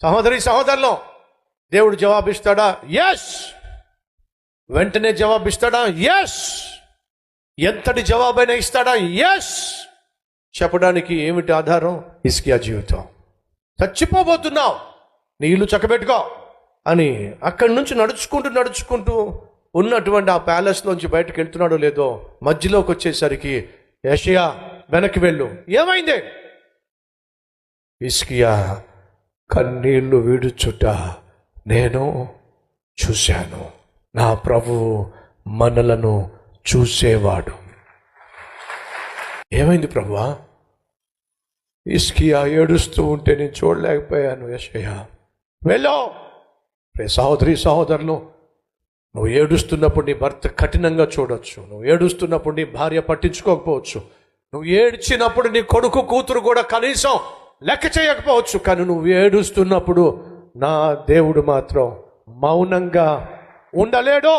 సహోదరి సహోదరులు, దేవుడు జవాబిస్తాడా? ఎస్. వెంటనే జవాబిస్తాడా? ఎస్. ఎంతటి జవాబైనా ఇస్తాడా? ఎస్. చెప్పడానికి ఏమిటి ఆధారం? హిజ్కియా జీవితం. చచ్చిపోబోతున్నావు, నీ ఇల్లు చక్కబెట్టుకో అని అక్కడి నుంచి నడుచుకుంటూ ఉన్నటువంటి ఆ ప్యాలెస్లోంచి బయటకు వెళ్తున్నాడో లేదో, మధ్యలోకి వచ్చేసరికి యెషయా వెనక్కి వెళ్ళు. ఏమైంది? హిజ్కియా కన్నీళ్లు విడుచుట నేను చూశాను. నా ప్రభువు మనలను చూసేవాడు. ఏమైంది ప్రభువా? హిజ్కియా ఏడుస్తూ ఉంటే నేను చూడలేకపోయాను. యెషయా వెళ్ళు. సహోదరి సహోదరులు, నువ్వు ఏడుస్తున్నప్పుడు నీ భర్త కఠినంగా చూడొచ్చు, నువ్వు ఏడుస్తున్నప్పుడు నీ భార్య పట్టించుకోకపోవచ్చు, నువ్వు ఏడ్చినప్పుడు నీ కొడుకు కూతురు కూడా కనీసం లెక్క చేయకపోవచ్చు, కానీ నువ్వు ఏడుస్తున్నప్పుడు నా దేవుడు మాత్రం మౌనంగా ఉండలేడు.